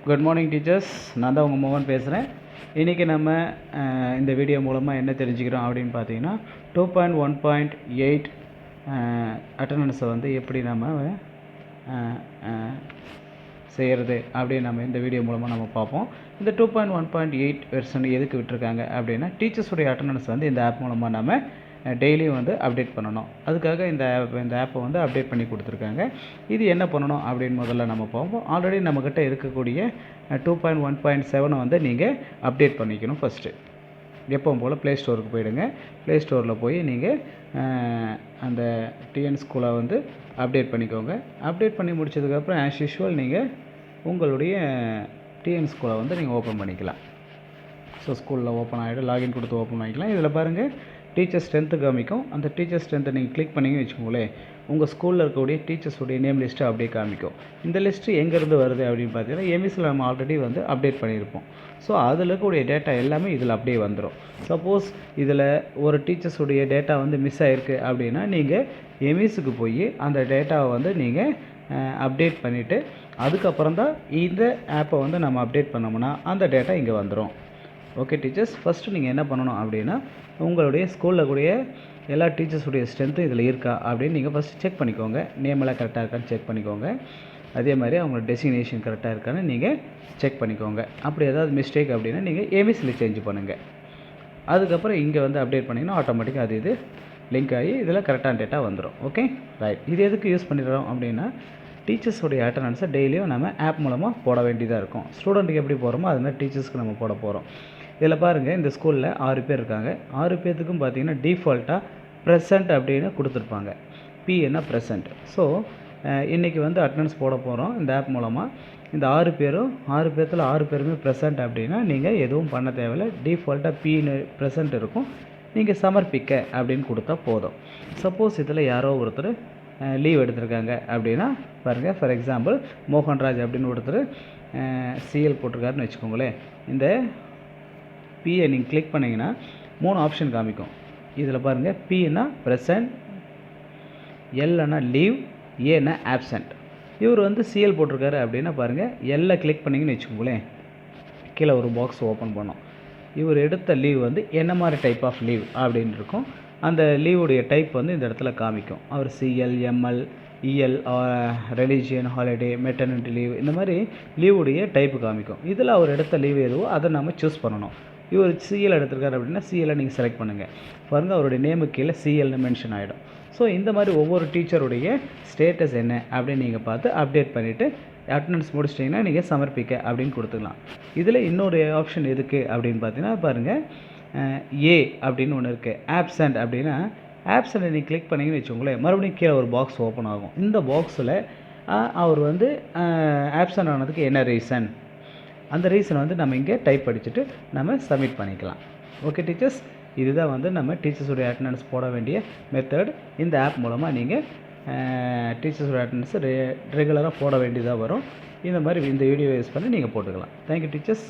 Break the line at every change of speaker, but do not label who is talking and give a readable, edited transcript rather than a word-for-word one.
Good morning teachers. நான் தான் உங்கள் மோகன் பேசுகிறேன். இன்றைக்கி நம்ம இந்த வீடியோ மூலமாக என்ன தெரிஞ்சுக்கிறோம் அப்படின்னு பார்த்தீங்கன்னா 2.1.8 அட்டண்டன்ஸை வந்து எப்படி நம்ம செய்கிறது அப்படின்னு நம்ம இந்த வீடியோ மூலமாக நம்ம பார்ப்போம். இந்த 2.1.8 வெர்ஷன் எதுக்கு விட்டுருக்காங்க அப்படின்னா டீச்சர்ஸுடைய அட்டண்டன்ஸ் வந்து இந்த ஆப் மூலமாக நம்ம டெய்லியும் வந்து அப்டேட் பண்ணணும். அதுக்காக இந்த ஆப்பை வந்து அப்டேட் பண்ணி கொடுத்துருக்காங்க. இது என்ன பண்ணணும் அப்படின்னு முதல்ல நம்ம பார்ப்போம். ஆல்ரெடி நம்மக்கிட்ட இருக்கக்கூடிய 2.1.7 வந்து நீங்கள் அப்டேட் பண்ணிக்கணும். ஃபஸ்ட்டு எப்பவும் போல் ப்ளே ஸ்டோருக்கு போயிடுங்க. ப்ளே ஸ்டோரில் போய் நீங்கள் அந்த டிஎன் ஸ்கூலை வந்து அப்டேட் பண்ணிக்கோங்க. அப்டேட் பண்ணி முடிச்சதுக்கப்புறம் ஆஸ் யூஷுவல் நீங்கள் உங்களுடைய டிஎன் ஸ்கூலை வந்து நீங்கள் ஓப்பன் பண்ணிக்கலாம். ஸோ ஸ்கூலில் ஓப்பன் ஆகிடும். லாகின் கொடுத்து ஓப்பன் பண்ணிக்கலாம். இதில் பாருங்கள் டீச்சர் ஸ்ட்ரென்த்து காமிக்கும். அந்த டீச்சர் ஸ்ட்ரென்த்தை நீங்கள் கிளிக் பண்ணிங்கன்னு வச்சுக்கோங்களேன், உங்கள் ஸ்கூலில் இருக்கக்கூடிய டீச்சர்ஸுடைய நேம் லிஸ்ட்டு அப்படியே காமிக்கும். இந்த லிஸ்ட்டு எங்கேருந்து வருது அப்படின்னு பார்த்தீங்கன்னா எம்இஸில் நம்ம ஆல்ரெடி வந்து அப்டேட் பண்ணியிருப்போம். ஸோ அதில் இருக்கக்கூடிய டேட்டா எல்லாமே இதில் அப்படியே வந்துடும். சப்போஸ் இதில் ஒரு டீச்சர்ஸுடைய டேட்டா வந்து மிஸ் ஆகிருக்கு அப்படின்னா நீங்கள் எம்இஸுக்கு போய் அந்த டேட்டாவை வந்து நீங்கள் அப்டேட் பண்ணிவிட்டு அதுக்கப்புறம் தான் இந்த ஆப்பை வந்து நம்ம அப்டேட் பண்ணோம்னா அந்த டேட்டா இங்கே வந்துடும். ஓகே டீச்சர்ஸ், ஃபஸ்ட்டு நீங்கள் என்ன பண்ணணும் அப்படின்னா உங்களுடைய ஸ்கூலில் கூடிய எல்லா டீச்சர்ஸுடைய ஸ்ட்ரென்த்தும் இதில் இருக்கா அப்படின்னு நீங்கள் ஃபஸ்ட்டு செக் பண்ணிக்கோங்க. நேமெல்லாம் கரெக்டாக இருக்கான்னு செக் பண்ணிக்கோங்க. அதே மாதிரி அவங்களோட டெசிக்னேஷன் கரெக்டாக இருக்கான்னு நீங்கள் செக் பண்ணிக்கோங்க. அப்படி ஏதாவது மிஸ்டேக் அப்படின்னா நீங்கள் எம்இஸில் சேஞ்ச் பண்ணுங்கள். அதுக்கப்புறம் இங்கே வந்து அப்டேட் பண்ணிங்கன்னா ஆட்டோமேட்டிக்காக அது இது லிங்க் ஆகி இதில் கரெக்டான டேட்டா வந்துடும். Okay right. இது எதுக்கு யூஸ் பண்ணிடுறோம் அப்படின்னா டீச்சர்ஸுடைய அட்டண்டன்ஸை டெய்லியும் நம்ம ஆப் மூலமாக போட வேண்டியதாக இருக்கும். ஸ்டூடெண்ட்டுக்கு எப்படி போகிறோமோ அது மாதிரி டீச்சர்ஸ்க்கு நம்ம போட போகிறோம். இதில் பாருங்கள், இந்த ஸ்கூலில் 6 பேர் இருக்காங்க. 6 பேர்த்துக்கும் பார்த்தீங்கன்னா டிஃபால்ட்டாக ப்ரெசண்ட் அப்படின்னு கொடுத்துருப்பாங்க. என்ன ப்ரெசண்ட். ஸோ இன்றைக்கி வந்து அட்டண்டன்ஸ் போட போகிறோம் இந்த ஆப் மூலமாக. இந்த 6 பேர்த்தில் 6 பேருமே ப்ரெசண்ட் அப்படின்னா நீங்கள் எதுவும் பண்ண தேவையில்லை. டிஃபால்ட்டாக பின்னு ப்ரெசண்ட் இருக்கும். நீங்கள் சமர்ப்பிக்க அப்படின்னு கொடுத்தா போதும். சப்போஸ் இதில் யாரோ ஒருத்தர் லீவ் எடுத்திருக்காங்க அப்படின்னா பாருங்கள், ஃபார் எக்ஸாம்பிள் மோகன்ராஜ் அப்படின்னு ஒருத்தர் சிஎல் போட்டிருக்காருன்னு வச்சுக்கோங்களேன். இந்த பியை நீங்கள் கிளிக் பண்ணிங்கன்னா 3 ஆப்ஷன் காமிக்கும். இதில் பாருங்கள், பின்னா ப்ரெசன்ட், எல்னா லீவ், ஏன்னா ஆப்சண்ட். இவர் வந்து சிஎல் போட்டிருக்காரு அப்படின்னா பாருங்கள், எல்லை கிளிக் பண்ணிங்கன்னு வச்சுக்கோங்களேன், கீழே ஒரு பாக்ஸ் ஓப்பன் பண்ணோம். இவர் எடுத்த லீவ் வந்து என்ன மாதிரி டைப் ஆஃப் லீவ் அப்படின்னு இருக்கும். அந்த லீவுடைய டைப் வந்து இந்த இடத்துல காமிக்கும். அவர் CL, ML, EL, religion, holiday, maternity leave, இந்த மாதிரி லீவுடைய டைப்பு காமிக்கும். இதில் அவர் எடுத்த லீவ் எதுவோ அதை நம்ம சூஸ் பண்ணணும். இவர் சிஎல் எடுத்திருக்காரு அப்படின்னா சிஎல்லை நீங்கள் செலக்ட் பண்ணுங்கள். பாருங்கள், அவருடைய நேமுக்கு கீழே சிஎல்னு மென்ஷன் ஆகிடும். ஸோ இந்த மாதிரி ஒவ்வொரு டீச்சருடைய ஸ்டேட்டஸ் என்ன அப்படின்னு நீங்கள் பார்த்து அப்டேட் பண்ணிவிட்டு அட்டண்டன்ஸ் முடிச்சிட்டிங்கன்னா நீங்கள் சமர்ப்பிக்க அப்படின்னு கொடுத்துக்கலாம். இதில் இன்னொரு ஆப்ஷன் எதுக்கு அப்படின்னு பார்த்தீங்கன்னா பாருங்கள், ஏ அப்படின்னு ஒன்று இருக்குது. ஆப்சண்ட் அப்படின்னா ஆப்சண்ட்டை நீங்கள் கிளிக் பண்ணிங்கன்னு வச்சுக்கோங்களேன், மறுபடியும் கீழே ஒரு பாக்ஸ் ஓப்பன் ஆகும். இந்த பாக்ஸில் அவர் வந்து ஆப்சண்ட் ஆனதுக்கு என்ன ரீசன், அந்த ரீசனை வந்து நம்ம இங்கே டைப் படிச்சுட்டு நம்ம சப்மிட் பண்ணிக்கலாம். ஓகே டீச்சர்ஸ், இதுதான் வந்து நம்ம டீச்சர்ஸுடைய அட்டண்டன்ஸ் போட வேண்டிய மெத்தட். இந்த ஆப் மூலமாக நீங்கள் டீச்சர்ஸுடைய அட்டண்டன்ஸ் ரெகுலராக போட வேண்டியதாக வரும். இந்த மாதிரி இந்த வீடியோ யூஸ் பண்ணி நீங்கள் போட்டுக்கலாம். Thank you teachers.